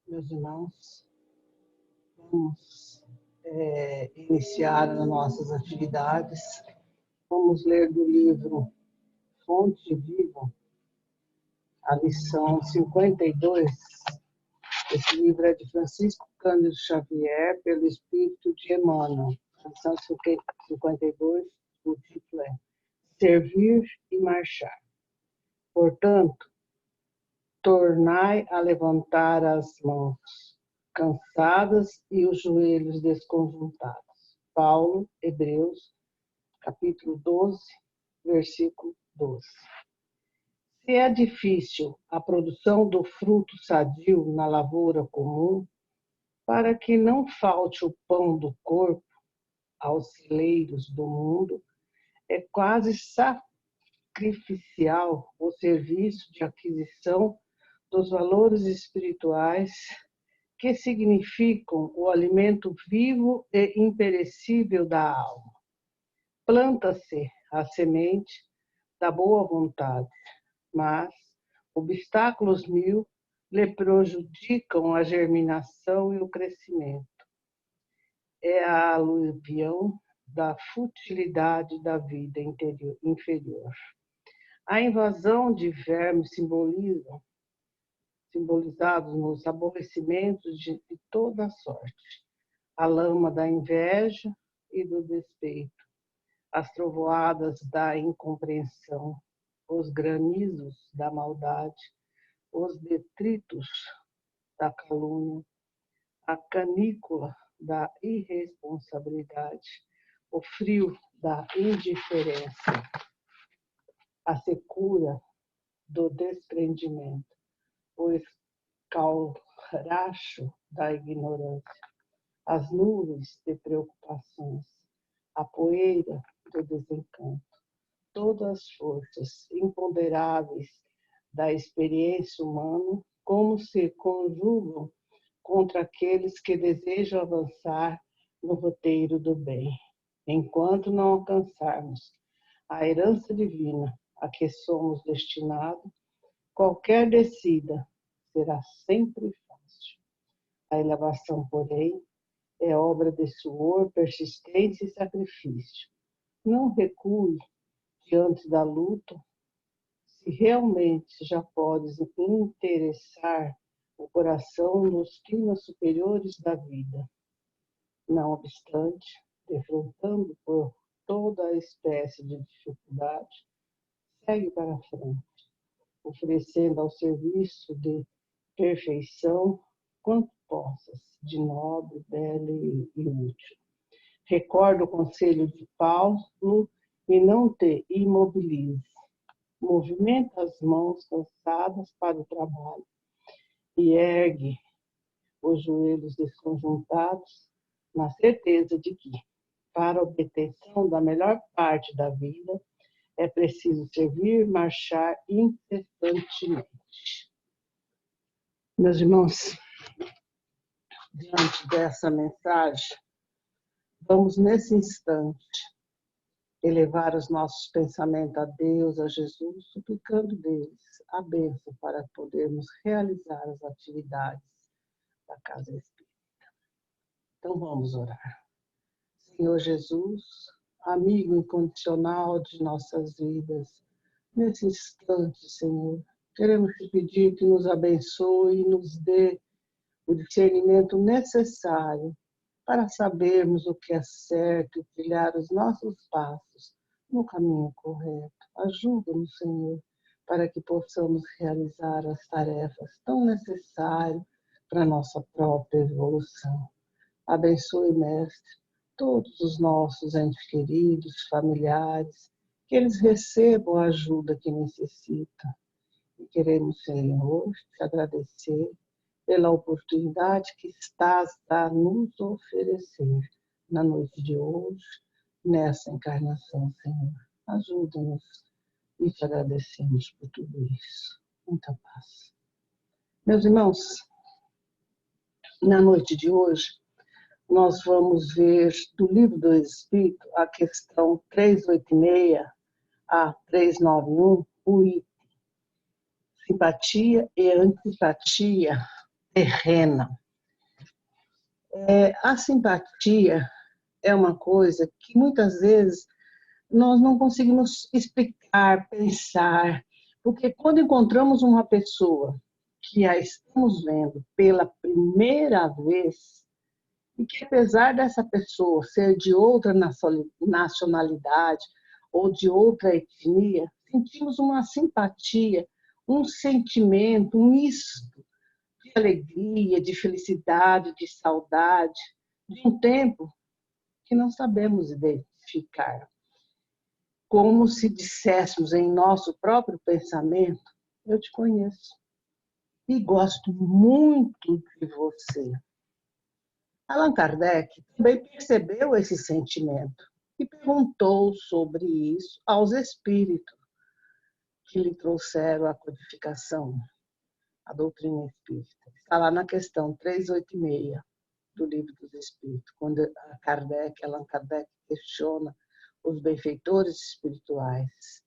Meus irmãos, vamos iniciar as nossas atividades. Vamos ler do livro Fonte Viva, a lição 52. Esse livro é de Francisco Cândido Xavier, pelo Espírito de Emmanuel. A lição 52, o título é Servir e Marchar. Portanto, tornai a levantar as mãos cansadas e os joelhos desconjuntados. Paulo, Hebreus, capítulo 12, versículo 12. Se é difícil a produção do fruto sadio na lavoura comum, para que não falte o pão do corpo aos celeiros do mundo, é quase sacrificial o serviço de aquisição dos valores espirituais que significam o alimento vivo e imperecível da alma. Planta-se a semente da boa vontade, mas obstáculos mil lhe prejudicam a germinação e o crescimento. É a aluvião da futilidade da vida inferior. A invasão de vermes simbolizados nos aborrecimentos de toda sorte, a lama da inveja e do despeito, as trovoadas da incompreensão, os granizos da maldade, os detritos da calúnia, a canícula da irresponsabilidade, o frio da indiferença, a secura do desprendimento, o escalracho da ignorância, as nuvens de preocupações, a poeira do desencanto, todas as forças imponderáveis da experiência humana, como se conjugam contra aqueles que desejam avançar no roteiro do bem. Enquanto não alcançarmos a herança divina a que somos destinados, qualquer descida será sempre fácil. A elevação, porém, é obra de suor, persistência e sacrifício. Não recue diante da luta se realmente já podes interessar o coração nos climas superiores da vida. Não obstante, defrontando por toda a espécie de dificuldade, segue para a frente, oferecendo ao serviço de perfeição quanto possas, de nobre, belo e útil. Recorda o conselho de Paulo e não te imobilize. Movimenta as mãos cansadas para o trabalho e ergue os joelhos desconjuntados na certeza de que, para a obtenção da melhor parte da vida, é preciso servir, marchar incessantemente. Meus irmãos, diante dessa mensagem, vamos nesse instante elevar os nossos pensamentos a Deus, a Jesus, suplicando deles a bênção para podermos realizar as atividades da Casa Espírita. Então vamos orar. Senhor Jesus, amigo incondicional de nossas vidas, nesse instante, Senhor, queremos te pedir que nos abençoe e nos dê o discernimento necessário para sabermos o que é certo e trilhar os nossos passos no caminho correto. Ajuda-nos, Senhor, para que possamos realizar as tarefas tão necessárias para a nossa própria evolução. Abençoe, Mestre, todos os nossos entes queridos, familiares, que eles recebam a ajuda que necessitam. E queremos, Senhor, te agradecer pela oportunidade que estás a nos oferecer na noite de hoje, nessa encarnação, Senhor. Ajuda-nos e te agradecemos por tudo isso. Muita paz. Meus irmãos, na noite de hoje, nós vamos ver do Livro do Espírito a questão 386 a 391, o item simpatia e antipatia terrena. A simpatia é uma coisa que muitas vezes nós não conseguimos explicar, pensar, porque quando encontramos uma pessoa que a estamos vendo pela primeira vez, e que apesar dessa pessoa ser de outra nacionalidade ou de outra etnia, sentimos uma simpatia, um sentimento, um misto de alegria, de felicidade, de saudade, de um tempo que não sabemos identificar. Como se disséssemos em nosso próprio pensamento, eu te conheço e gosto muito de você. Allan Kardec também percebeu esse sentimento e perguntou sobre isso aos espíritos que lhe trouxeram a codificação, a doutrina espírita. Está lá na questão 386 do Livro dos Espíritos, quando Allan Kardec questiona os benfeitores espirituais.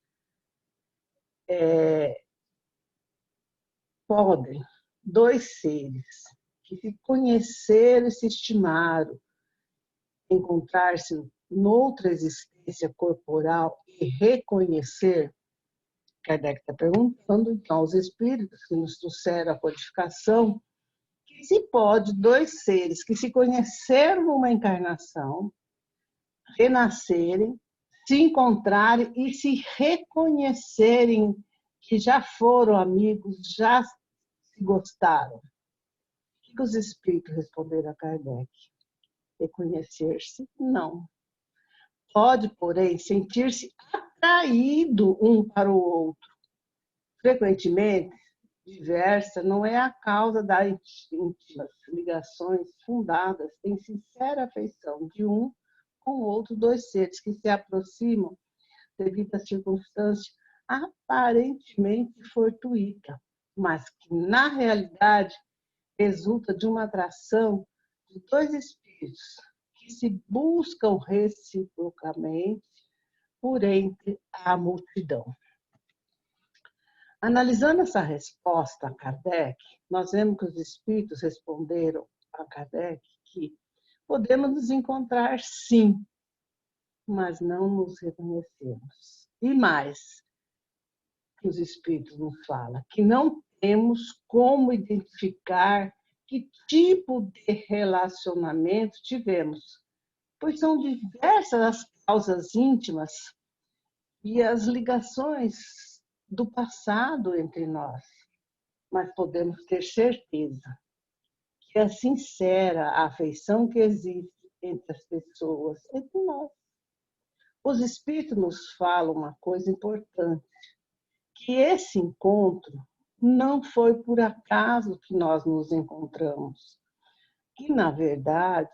Podem dois seres que se conheceram e se estimaram, encontrar-se noutra existência corporal e reconhecer, Kardec está perguntando, então, aos espíritos que nos trouxeram a codificação, que se pode dois seres que se conheceram numa encarnação, renascerem, se encontrarem e se reconhecerem que já foram amigos, já se gostaram. O que os espíritos responderam a Kardec? Reconhecer-se, não. Pode, porém, sentir-se atraído um para o outro. Frequentemente, diversa não é a causa das íntimas ligações fundadas em sincera afeição de um com o outro, dois seres que se aproximam devido a circunstância aparentemente fortuita, mas que, na realidade, resulta de uma atração de dois espíritos que se buscam reciprocamente por entre a multidão. Analisando essa resposta a Kardec, nós vemos que os espíritos responderam a Kardec que podemos nos encontrar sim, mas não nos reconhecemos. E mais, que os espíritos nos falam, que não temos como identificar que tipo de relacionamento tivemos, pois são diversas as causas íntimas e as ligações do passado entre nós, mas podemos ter certeza que é sincera a afeição que existe entre as pessoas, entre nós. Os espíritos nos falam uma coisa importante, que esse encontro não foi por acaso que nós nos encontramos, que, na verdade,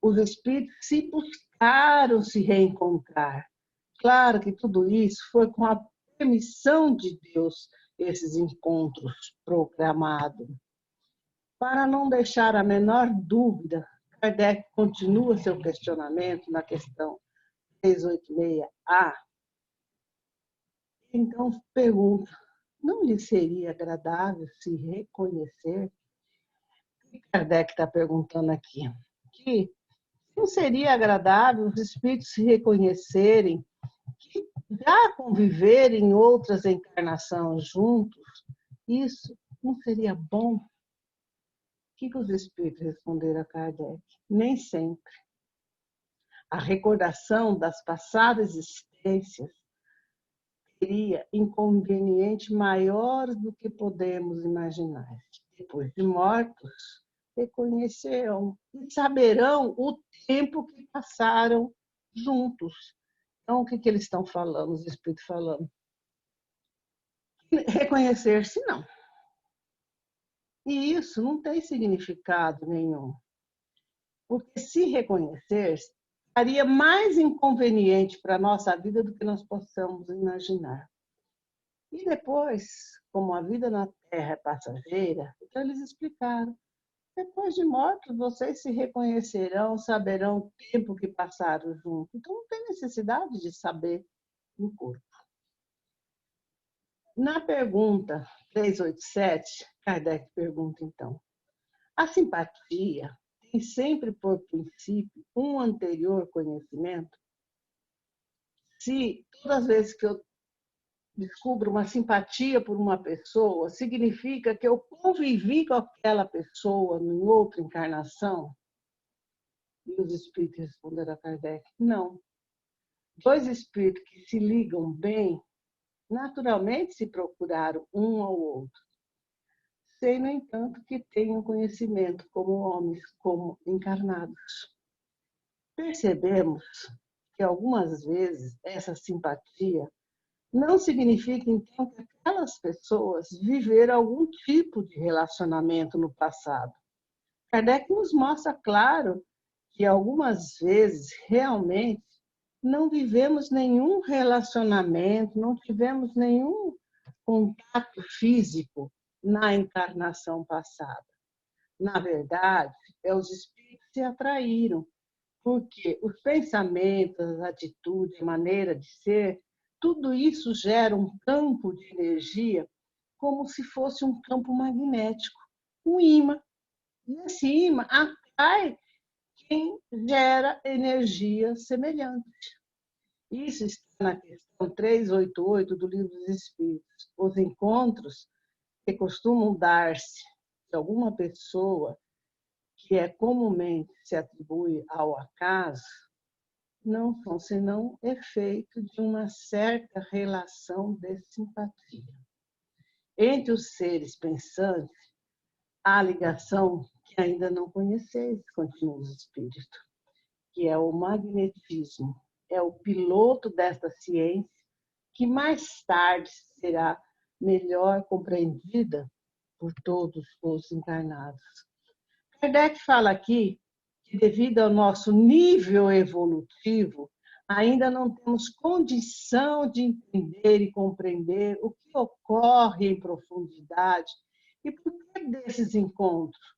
os espíritos se buscaram se reencontrar. Claro que tudo isso foi com a permissão de Deus, esses encontros programados. Para não deixar a menor dúvida, Kardec continua seu questionamento na questão 386A. Então, pergunta, não lhe seria agradável se reconhecer? O que Kardec está perguntando aqui? Que não seria agradável os espíritos se reconhecerem, que já conviverem em outras encarnações juntos? Isso não seria bom? O que os espíritos responderam a Kardec? Nem sempre. A recordação das passadas existências teria inconveniente maior do que podemos imaginar. Depois de mortos, reconhecerão e saberão o tempo que passaram juntos. Então, o que eles estão falando, os espíritos falando? Reconhecer-se não. E isso não tem significado nenhum. Porque se reconhecer, seria mais inconveniente para a nossa vida do que nós possamos imaginar. E depois, como a vida na Terra é passageira, então eles explicaram. Depois de mortos, vocês se reconhecerão, saberão o tempo que passaram juntos. Então não tem necessidade de saber no corpo. Na pergunta 387, Kardec pergunta então: a simpatia tem sempre por princípio um anterior conhecimento? Se todas as vezes que eu descubro uma simpatia por uma pessoa, significa que eu convivi com aquela pessoa em outra encarnação? E os espíritos responderam a Kardec: não. Dois espíritos que se ligam bem, naturalmente se procuraram um ao outro, sem, no entanto, que tenham conhecimento como homens, como encarnados. Percebemos que algumas vezes essa simpatia não significa, então, que aquelas pessoas viveram algum tipo de relacionamento no passado. Kardec nos mostra, claro, que algumas vezes realmente não vivemos nenhum relacionamento, não tivemos nenhum contato físico na encarnação passada. Na verdade, os espíritos se atraíram, porque os pensamentos, as atitudes, a maneira de ser, tudo isso gera um campo de energia como se fosse um campo magnético, um ímã. E esse ímã atrai quem gera energia semelhante. Isso está na questão 388 do Livro dos Espíritos. Os encontros que costumam dar-se de alguma pessoa que comumente se atribui ao acaso não são senão efeito de uma certa relação de simpatia. Entre os seres pensantes, há ligação que ainda não conheceis, continua o Espírito, que é o magnetismo. É o piloto desta ciência que mais tarde será melhor compreendida por todos os encarnados. Kardec fala aqui que, devido ao nosso nível evolutivo, ainda não temos condição de entender e compreender o que ocorre em profundidade e por que desses encontros,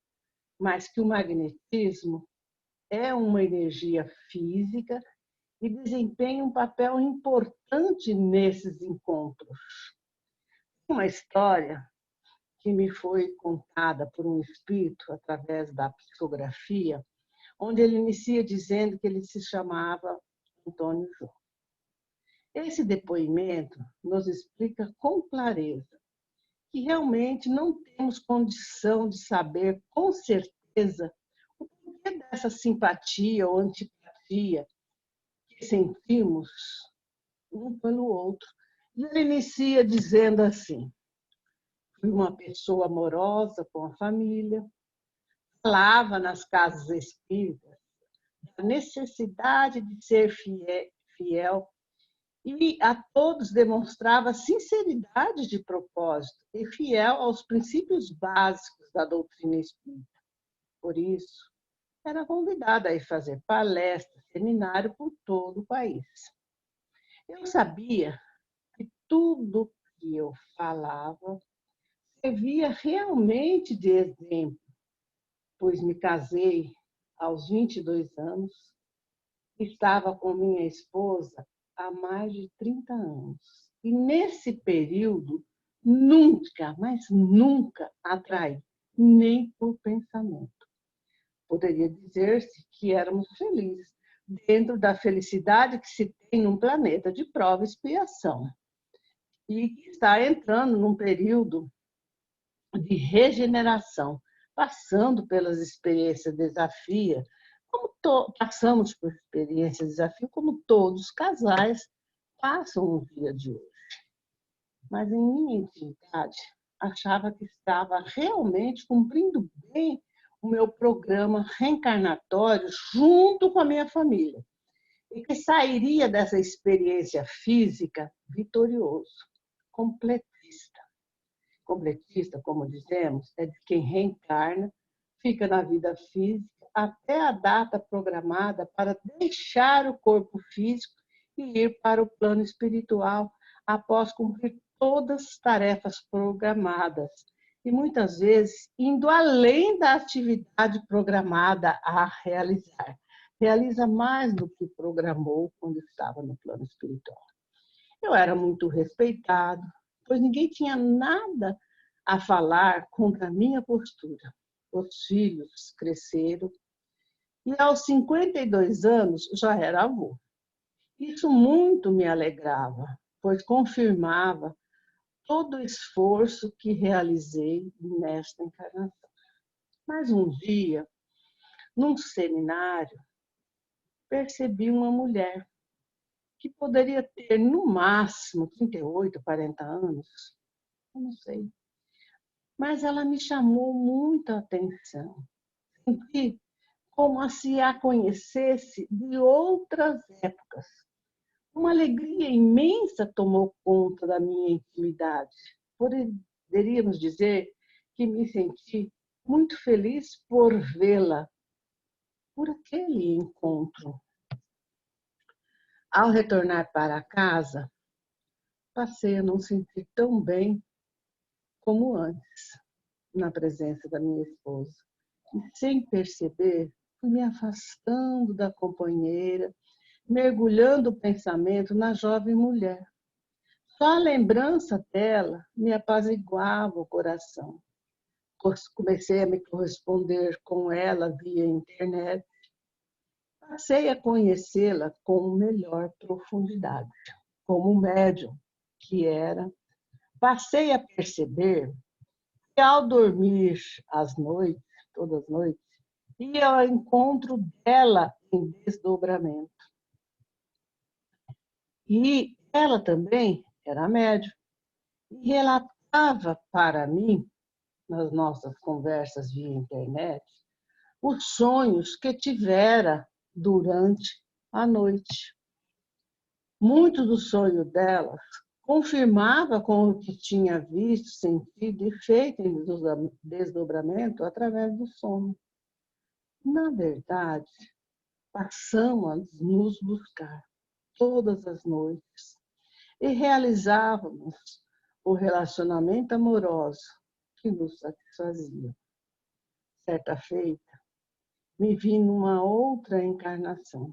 mas que o magnetismo é uma energia física e desempenha um papel importante nesses encontros. Uma história que me foi contada por um espírito através da psicografia, onde ele inicia dizendo que ele se chamava Antônio João. Esse depoimento nos explica com clareza que realmente não temos condição de saber com certeza o porquê dessa simpatia ou antipatia que sentimos um pelo outro. E ele inicia dizendo assim: fui uma pessoa amorosa com a família, falava nas casas espíritas da necessidade de ser fiel e a todos demonstrava sinceridade de propósito e fiel aos princípios básicos da doutrina espírita. Por isso, era convidada a ir fazer palestra, seminário por todo o país. Eu sabia que tudo que eu falava servia realmente de exemplo, pois me casei aos 22 anos, estava com minha esposa há mais de 30 anos. E nesse período, nunca, mas nunca atraí, nem por pensamento. Poderia dizer-se que éramos felizes, dentro da felicidade que se tem num planeta de prova e expiação. E que está entrando num período de regeneração, passando pelas experiências de desafio, passamos por experiências de desafio, como todos os casais passam no dia de hoje. Mas em minha intimidade, achava que estava realmente cumprindo bem o meu programa reencarnatório junto com a minha família e que sairia dessa experiência física vitorioso, completista. Completista, como dizemos, é de quem reencarna, fica na vida física até a data programada para deixar o corpo físico e ir para o plano espiritual após cumprir todas as tarefas programadas e muitas vezes indo além da atividade programada a realizar. Realiza mais do que programou quando estava no plano espiritual. Eu era muito respeitado, pois ninguém tinha nada a falar contra a minha postura. Os filhos cresceram e aos 52 anos já era avô. Isso muito me alegrava, pois confirmava todo o esforço que realizei nesta encarnação. Mas um dia, num seminário, percebi uma mulher que poderia ter, no máximo, 38, 40 anos, eu não sei. Mas ela me chamou muita atenção. Senti como se a conhecesse de outras épocas. Uma alegria imensa tomou conta da minha intimidade. Poderíamos dizer que me senti muito feliz por vê-la, por aquele encontro. Ao retornar para casa, passei a não sentir tão bem como antes, na presença da minha esposa. E, sem perceber, fui me afastando da companheira, mergulhando o pensamento na jovem mulher. Só a lembrança dela me apaziguava o coração. Comecei a me corresponder com ela via internet. Passei a conhecê-la com melhor profundidade. Como médium que era, passei a perceber que ao dormir às noites, todas as noites, ia ao encontro dela em desdobramento. E ela também era médium e relatava para mim, nas nossas conversas via internet, os sonhos que tivera durante a noite. Muito do sonho delas confirmava com o que tinha visto, sentido e feito em desdobramento através do sono. Na verdade, passamos a nos buscar todas as noites e realizávamos o relacionamento amoroso que nos satisfazia. Certa feita, me vi numa outra encarnação,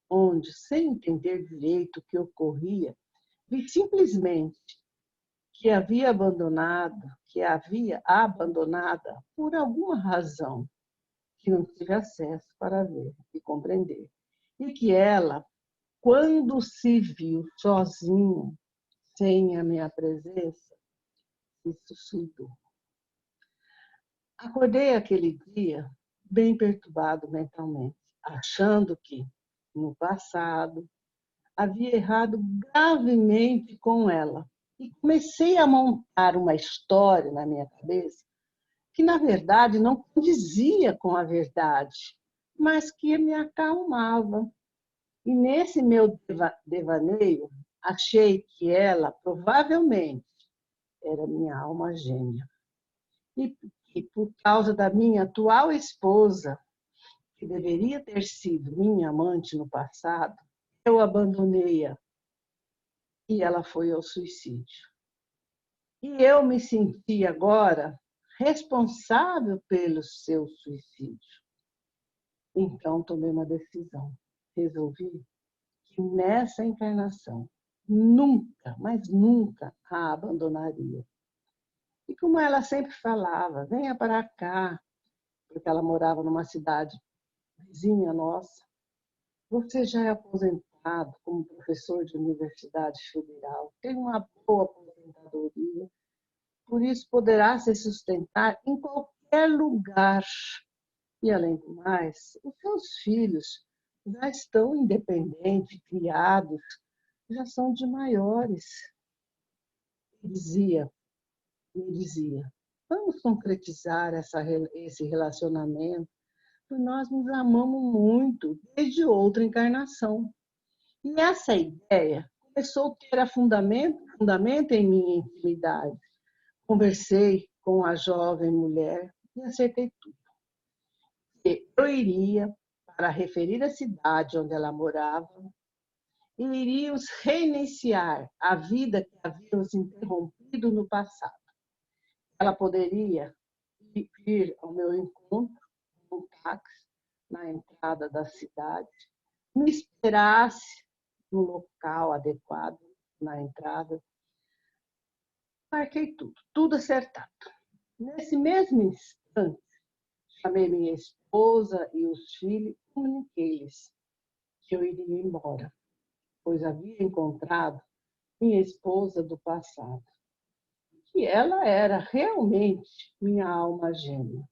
onde, sem entender direito o que ocorria, vi simplesmente que havia abandonada por alguma razão que não tive acesso para ver e compreender. E que ela, quando se viu sozinha, sem a minha presença, se suicidou. Acordei aquele dia bem perturbado mentalmente, achando que, no passado, havia errado gravemente com ela. E comecei a montar uma história na minha cabeça que, na verdade, não condizia com a verdade, mas que me acalmava. E nesse meu devaneio, achei que ela, provavelmente, era minha alma gêmea. E por causa da minha atual esposa, que deveria ter sido minha amante no passado, eu abandonei-a e ela foi ao suicídio. E eu me senti agora responsável pelo seu suicídio. Então tomei uma decisão. Resolvi que nessa encarnação nunca, mas nunca a abandonaria. E como ela sempre falava, venha para cá, porque ela morava numa cidade vizinha nossa, você já é aposentado como professor de universidade federal, tem uma boa aposentadoria, por isso poderá se sustentar em qualquer lugar. E, além do mais, os seus filhos já estão independentes, criados, já são de maiores. Me dizia, vamos concretizar esse relacionamento, porque nós nos amamos muito desde outra encarnação. E essa ideia começou a ter fundamento em minha intimidade. Conversei com a jovem mulher e acertei tudo. Eu iria para a referida cidade onde ela morava e iríamos reiniciar a vida que havíamos interrompido no passado. Ela poderia vir ao meu encontro num táxi na entrada da cidade, me esperasse no local adequado na entrada, Marquei tudo acertado. Nesse mesmo instante, chamei minha esposa e os filhos e comuniquei-lhes que eu iria embora, pois havia encontrado minha esposa do passado, que ela era realmente minha alma gêmea,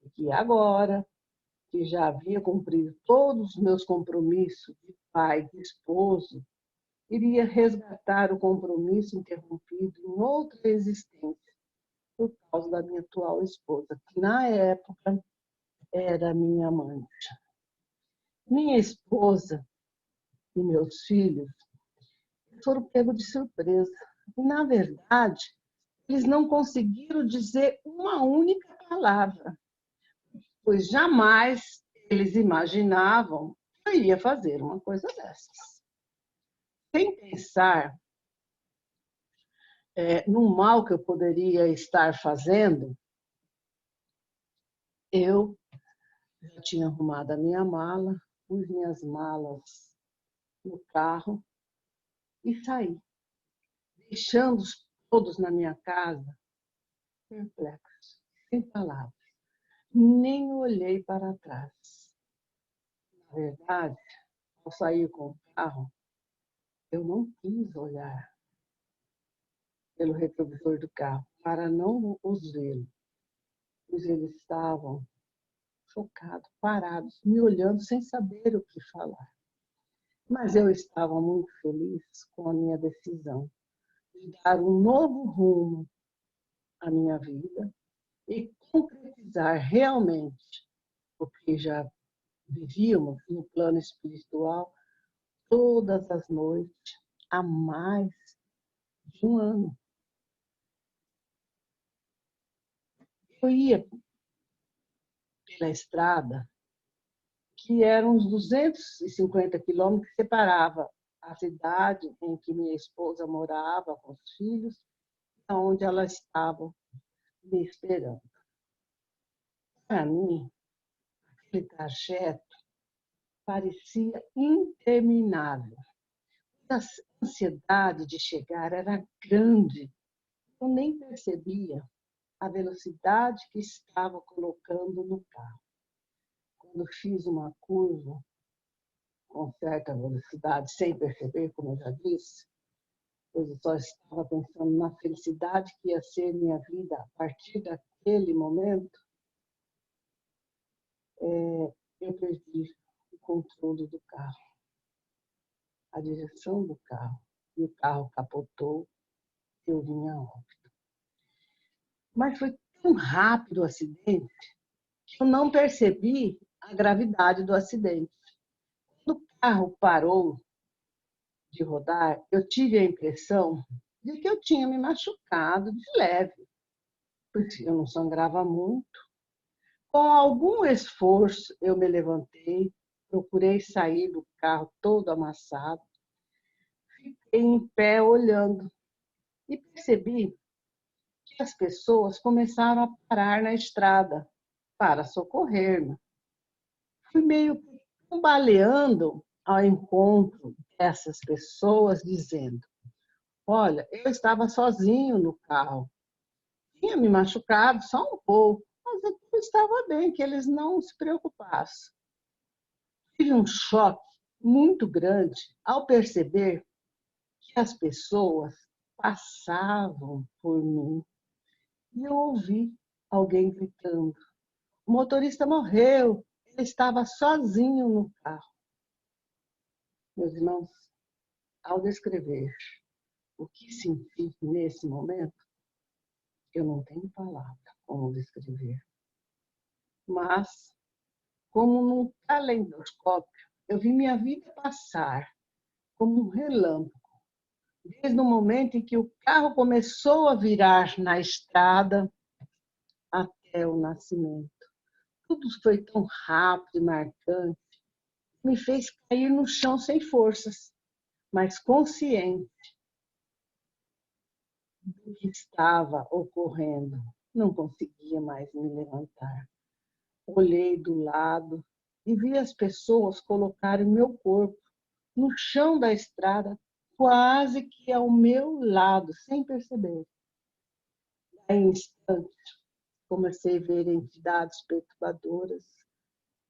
e que agora, que já havia cumprido todos os meus compromissos de pai, de esposo, iria resgatar o compromisso interrompido em outra existência, por causa da minha atual esposa, que na época era minha amante. Minha esposa e meus filhos foram pegos de surpresa. E, na verdade, eles não conseguiram dizer uma única palavra, pois jamais eles imaginavam que eu iria fazer uma coisa dessas. Sem pensar no mal que eu poderia estar fazendo, eu já tinha arrumado a minha mala, pus minhas malas no carro e saí, deixando todos na minha casa perplexos, sem palavras. Nem olhei para trás. Na verdade, ao sair com o carro, eu não quis olhar pelo retrovisor do carro para não os ver, pois eles estavam chocados, parados, me olhando sem saber o que falar. Mas eu estava muito feliz com a minha decisão de dar um novo rumo à minha vida e concretizar realmente o que já vivíamos no plano espiritual todas as noites há mais de um ano. Eu ia pela estrada, que eram uns 250 quilômetros que separava a cidade em que minha esposa morava com os filhos, onde ela estava me esperando. Para mim, aquele trajeto parecia interminável. A ansiedade de chegar era grande. Eu nem percebia a velocidade que estava colocando no carro. Quando fiz uma curva com certa velocidade, sem perceber, como eu já disse, pois eu só estava pensando na felicidade que ia ser minha vida a partir daquele momento, eu perdi o controle do carro, a direção do carro, e o carro capotou, eu vim a óbito. Mas foi tão rápido o acidente que eu não percebi a gravidade do acidente. Quando o carro parou de rodar, eu tive a impressão de que eu tinha me machucado de leve, porque eu não sangrava muito. Com algum esforço, eu me levantei, procurei sair do carro todo amassado, fiquei em pé olhando e percebi que as pessoas começaram a parar na estrada para socorrer-me. Fui meio baleando ao encontro dessas pessoas, dizendo: olha, eu estava sozinho no carro, tinha me machucado só um pouco, mas eu estava bem, que eles não se preocupassem. Tive um choque muito grande ao perceber que as pessoas passavam por mim e eu ouvi alguém gritando: o motorista morreu, ele estava sozinho no carro. Meus irmãos, ao descrever o que senti nesse momento, eu não tenho palavra como descrever. Mas, como num calendoscópio, eu vi minha vida passar como um relâmpago, desde o momento em que o carro começou a virar na estrada até o nascimento. Tudo foi tão rápido e marcante, me fez cair no chão sem forças, mas consciente do que estava ocorrendo. Não conseguia mais me levantar. Olhei do lado e vi as pessoas colocarem meu corpo no chão da estrada, quase que ao meu lado, sem perceber. Em instantes, comecei a ver entidades perturbadoras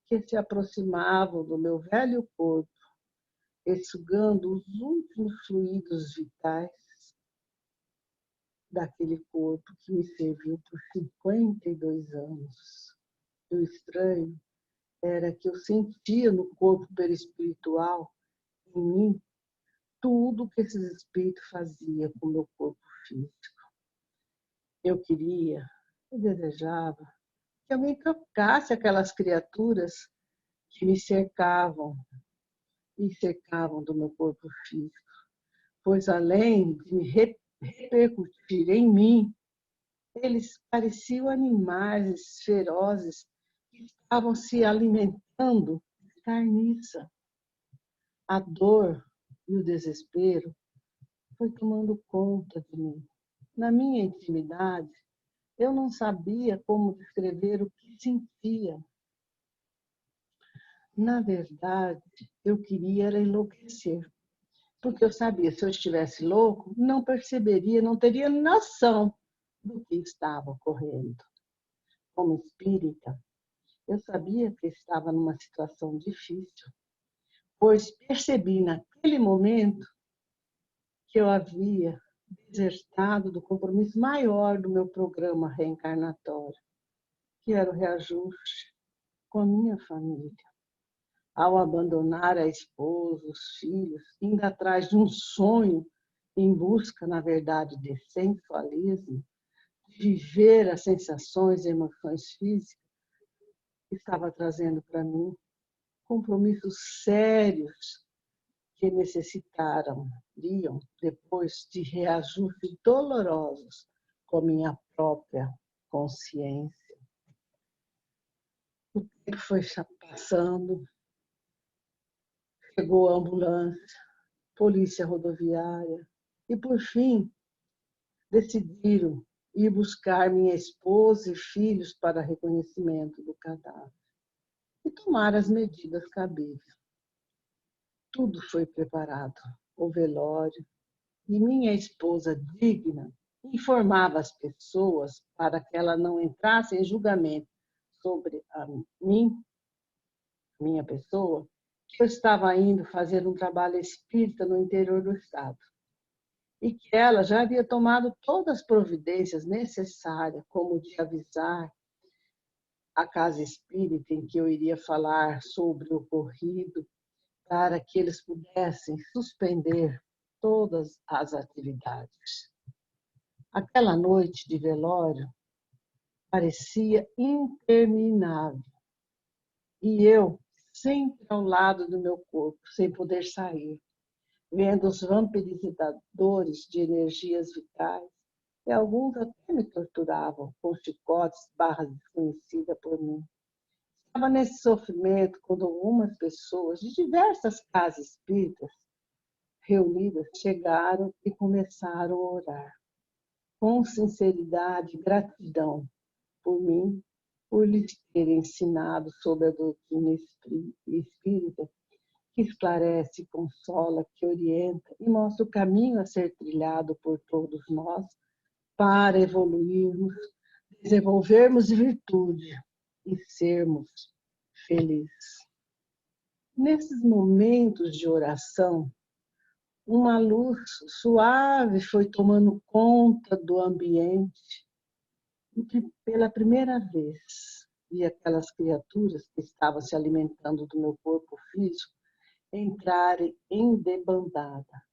que se aproximavam do meu velho corpo, exsugando os últimos fluidos vitais daquele corpo que me serviu por 52 anos. E o estranho era que eu sentia no corpo perispiritual, em mim, tudo que esses espíritos faziam com o meu corpo físico. Eu queria, eu desejava que alguém trocasse aquelas criaturas que me cercavam e cercavam do meu corpo físico, pois além de me repercutir em mim, eles pareciam animais ferozes que estavam se alimentando de carniça. A dor e o desespero foi tomando conta de mim. Na minha intimidade, eu não sabia como descrever o que sentia. Na verdade, eu queria era enlouquecer, porque eu sabia, se eu estivesse louco, não perceberia, não teria noção do que estava ocorrendo. Como espírita, eu sabia que estava numa situação difícil, pois percebi naquele momento que eu havia desertado do compromisso maior do meu programa reencarnatório, que era o reajuste com a minha família. Ao abandonar a esposa, os filhos, indo atrás de um sonho, em busca, na verdade, de sensualismo, de viver as sensações e emoções físicas, estava trazendo para mim compromissos sérios que necessitaram, depois de reajustes dolorosos com a minha própria consciência. O tempo foi passando, chegou a ambulância, polícia rodoviária, e por fim decidiram ir buscar minha esposa e filhos para reconhecimento do cadáver e tomar as medidas cabíveis. Tudo foi preparado, o velório, e minha esposa digna informava as pessoas para que ela não entrasse em julgamento sobre a mim, minha pessoa, que eu estava indo fazer um trabalho espírita no interior do estado e que ela já havia tomado todas as providências necessárias, como de avisar a casa espírita em que eu iria falar sobre o ocorrido, para que eles pudessem suspender todas as atividades. Aquela noite de velório parecia interminável e eu sempre ao lado do meu corpo, sem poder sair, vendo os vampirizadores de energias vitais, e alguns até me torturavam com chicotes, barras desconhecidas por mim. Estava nesse sofrimento quando algumas pessoas de diversas casas espíritas reunidas chegaram e começaram a orar, com sinceridade e gratidão por mim, por lhes ter ensinado sobre a doutrina espírita, que esclarece, consola, que orienta e mostra o caminho a ser trilhado por todos nós para evoluirmos, desenvolvermos virtude e sermos felizes. Nesses momentos de oração, uma luz suave foi tomando conta do ambiente e que, pela primeira vez, vi aquelas criaturas que estavam se alimentando do meu corpo físico entrarem em debandada,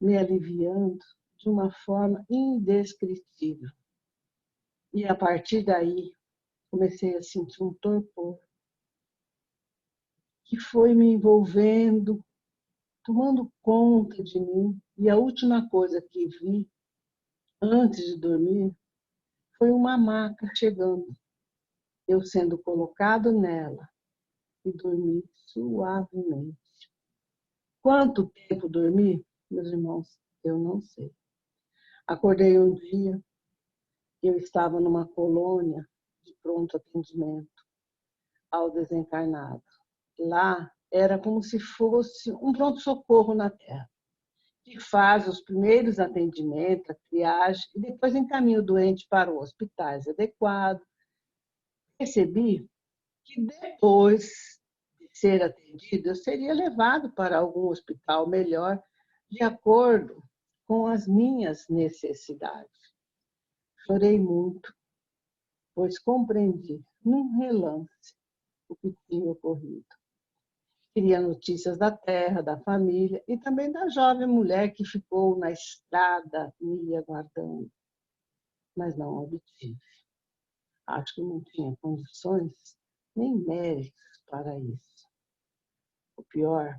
me aliviando de uma forma indescritível. E a partir daí, comecei a sentir um torpor que foi me envolvendo, tomando conta de mim. E a última coisa que vi antes de dormir foi uma maca chegando, eu sendo colocado nela e dormi suavemente. Quanto tempo dormi, meus irmãos? Eu não sei. Acordei um dia, eu estava numa colônia de pronto atendimento ao desencarnado. Lá era como se fosse um pronto-socorro na Terra. que faz os primeiros atendimentos, a triagem, e depois encaminha o doente para o hospitais adequado. Percebi que depois de ser atendido, eu seria levado para algum hospital melhor, de acordo com as minhas necessidades. Chorei muito, pois compreendi, num relance, o que tinha ocorrido. Queria notícias da terra, da família e também da jovem mulher que ficou na estrada me aguardando, mas não obtive. Acho que não tinha condições nem méritos para isso. O pior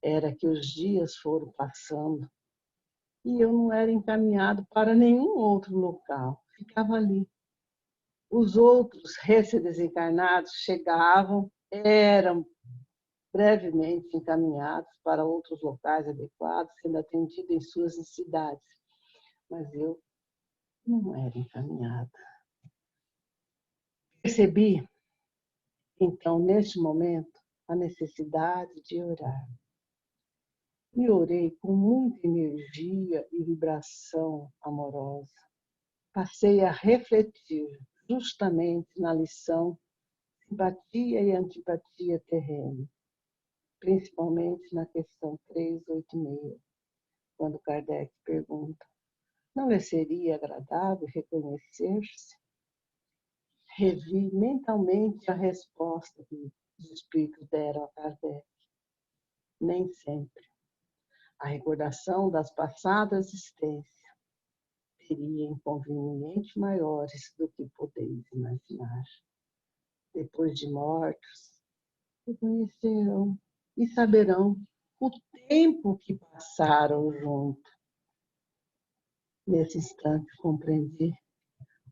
era que os dias foram passando e eu não era encaminhado para nenhum outro local. Ficava ali. Os outros recém-desencarnados chegavam, eram brevemente encaminhados para outros locais adequados, sendo atendidos em suas cidades. Mas eu não era encaminhada. Percebi, então, neste momento, a necessidade de orar. E orei com muita energia e vibração amorosa. Passei a refletir justamente na lição simpatia e antipatia terrena, principalmente na questão 386, quando Kardec pergunta: não lhe seria agradável reconhecer-se? Revi mentalmente a resposta que os espíritos deram a Kardec. Nem sempre. A recordação das passadas existências teria inconvenientes maiores do que podeis imaginar. Depois de mortos, reconhecerão e saberão o tempo que passaram juntos. Nesse instante, compreendi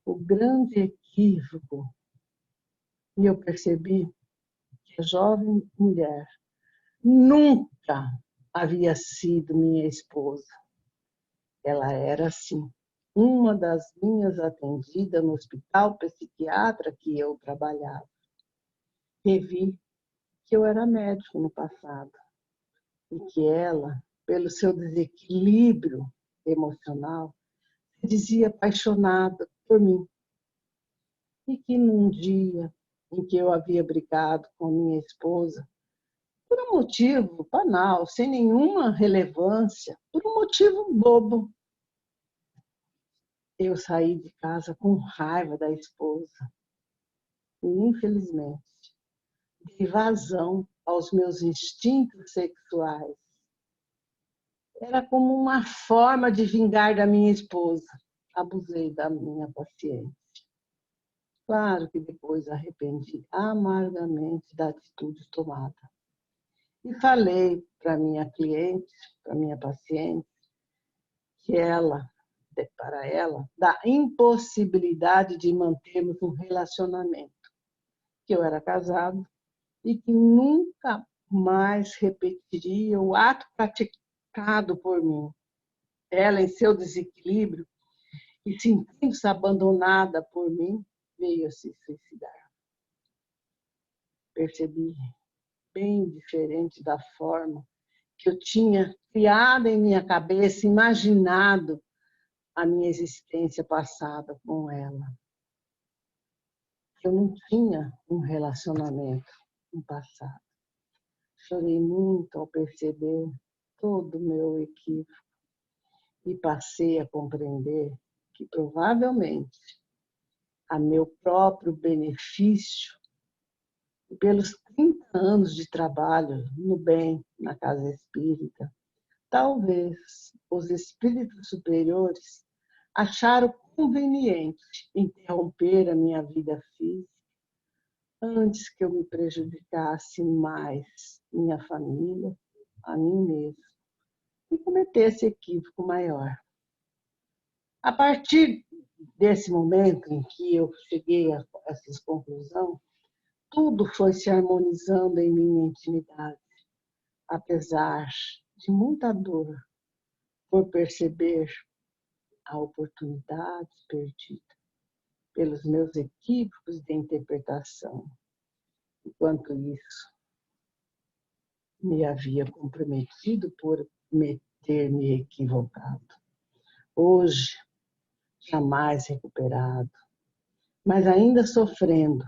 o grande equívoco e eu percebi que a jovem mulher nunca havia sido minha esposa. Ela era, sim, uma das minhas atendidas no hospital psiquiatra que eu trabalhava. Revi que eu era médico no passado e que ela, pelo seu desequilíbrio emocional, se dizia apaixonada por mim. E que num dia em que eu havia brigado com minha esposa, por um motivo banal, sem nenhuma relevância, por um motivo bobo, eu saí de casa com raiva da esposa e, infelizmente, dei vazão aos meus instintos sexuais. Era como uma forma de vingar da minha esposa. Abusei da minha paciência. Claro que depois arrependi amargamente da atitude tomada. E falei para minha cliente, para minha paciente, que para ela, da impossibilidade de mantermos um relacionamento, que eu era casado e que nunca mais repetiria o ato praticado por mim. Ela, em seu desequilíbrio e sentindo-se abandonada por mim, veio a se suicidar. Percebi, bem diferente da forma que eu tinha criado em minha cabeça, imaginado a minha existência passada com ela. Eu não tinha um relacionamento no passado. Chorei muito ao perceber todo o meu equívoco e passei a compreender que provavelmente a meu próprio benefício, pelos 30 anos de trabalho no bem, na casa espírita, talvez os espíritos superiores acharam conveniente interromper a minha vida física antes que eu me prejudicasse mais minha família, a mim mesmo, e cometesse equívoco maior. A partir desse momento em que eu cheguei a essa conclusão, tudo foi se harmonizando em minha intimidade, apesar de muita dor por perceber a oportunidade perdida pelos meus equívocos de interpretação. Enquanto isso, me havia comprometido por ter me equivocado. Hoje, jamais recuperado, mas ainda sofrendo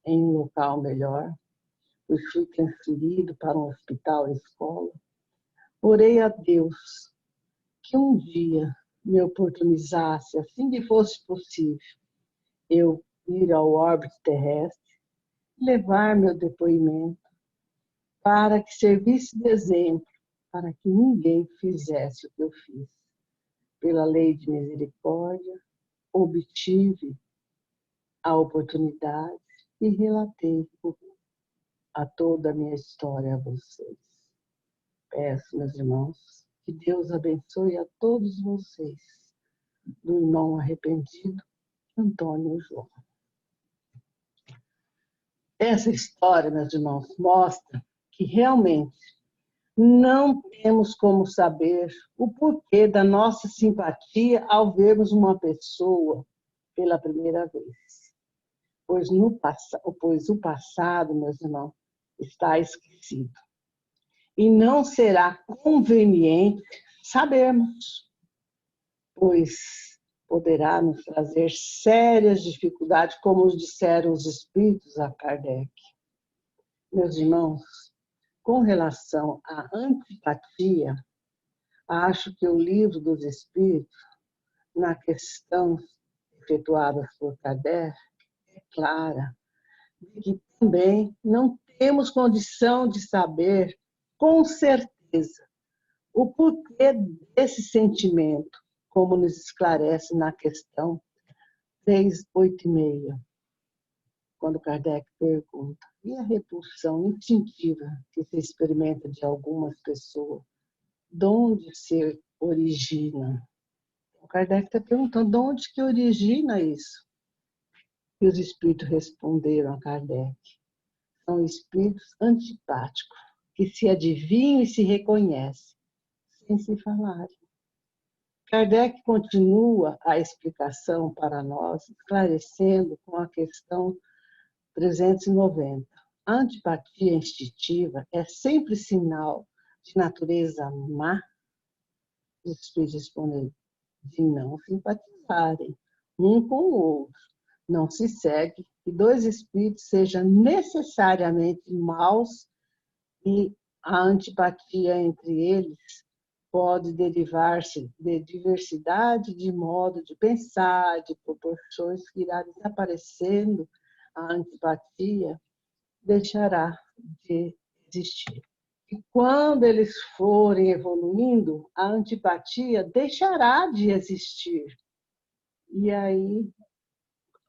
em um local melhor, pois fui transferido para um hospital escola. Orei a Deus que um dia me oportunizasse, assim que fosse possível, eu ir ao órbito terrestre, levar meu depoimento, para que servisse de exemplo, para que ninguém fizesse o que eu fiz. Pela lei de misericórdia, obtive a oportunidade e relatei a toda a minha história a vocês. Peço, meus irmãos, que Deus abençoe a todos vocês, do irmão arrependido, Antônio João. Essa história, meus irmãos, mostra que realmente não temos como saber o porquê da nossa simpatia ao vermos uma pessoa pela primeira vez. Pois o passado, meus irmãos, está esquecido. E não será conveniente sabermos, pois poderá nos trazer sérias dificuldades, como disseram os espíritos a Kardec. Meus irmãos, com relação à antipatia, acho que o livro dos espíritos, na questão efetuada por Kardec, é clara, de que também não temos condição de saber com certeza o porquê desse sentimento, como nos esclarece na questão 386, quando Kardec pergunta: e a repulsão instintiva que se experimenta de algumas pessoas, de onde se origina? O Kardec está perguntando de onde que origina isso. E os espíritos responderam a Kardec: são espíritos antipáticos, que se adivinham e se reconhecem, sem se falarem. Kardec continua a explicação para nós, esclarecendo com a questão 390. A antipatia instintiva é sempre sinal de natureza má? Os espíritos respondem: de não simpatizarem um com o outro. Não se segue que dois espíritos sejam necessariamente maus, e a antipatia entre eles pode derivar-se de diversidade de modo de pensar, de proporções que irá desaparecendo. A antipatia deixará de existir. E quando eles forem evoluindo, a antipatia deixará de existir. E aí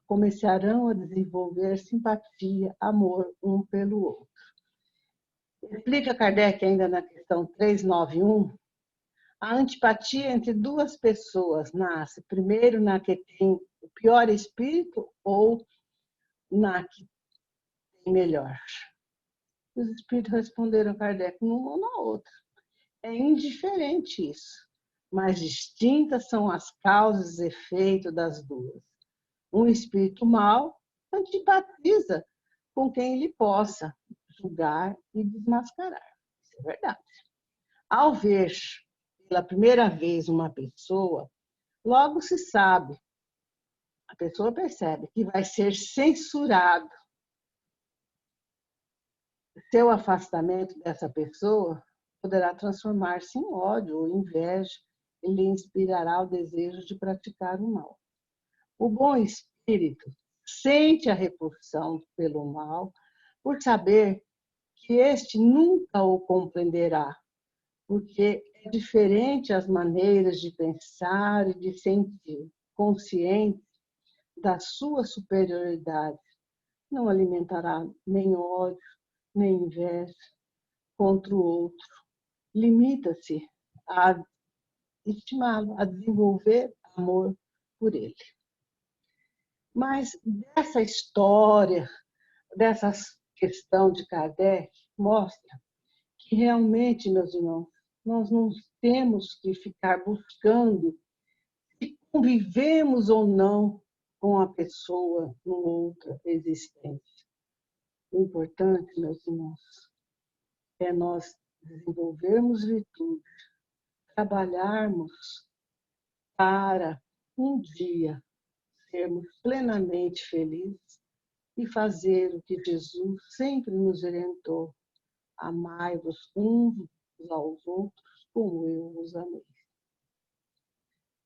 começarão a desenvolver simpatia, amor um pelo outro. Explica Kardec ainda na questão 391, a antipatia entre duas pessoas nasce primeiro na que tem o pior espírito ou na que tem melhor? Os espíritos responderam a Kardec: numa ou na outra. É indiferente isso, mas distintas são as causas e efeitos das duas. Um espírito mau antipatiza com quem ele possa julgar e desmascarar. Isso é verdade. Ao ver pela primeira vez uma pessoa, logo se sabe, a pessoa percebe que vai ser censurado. Seu afastamento dessa pessoa poderá transformar-se em ódio ou inveja e lhe inspirará o desejo de praticar o mal. O bom espírito sente a repulsão pelo mal por saber que este nunca o compreenderá, porque é diferente as maneiras de pensar e de sentir, consciente da sua superioridade. Não alimentará nem ódio, nem inveja contra o outro. Limita-se a estimá-lo, a desenvolver amor por ele. Mas dessa história, dessa questão de Kardec, mostra que realmente, meus irmãos, nós não temos que ficar buscando se convivemos ou não com a pessoa em outra existência. O importante, meus irmãos, é nós desenvolvermos virtude, trabalharmos para um dia sermos plenamente felizes e fazer o que Jesus sempre nos orientou: amai-vos uns aos outros como eu vos amei.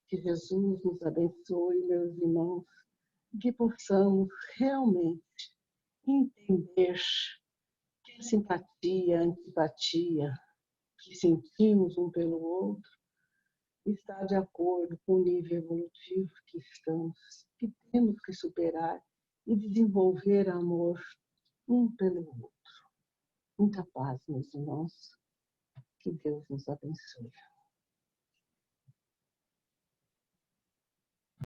Que Jesus nos abençoe, meus irmãos, que possamos realmente entender que a simpatia, a antipatia que sentimos um pelo outro está de acordo com o nível evolutivo que estamos, que temos que superar e desenvolver amor um pelo outro. Muita paz, meus irmãos. Que Deus nos abençoe.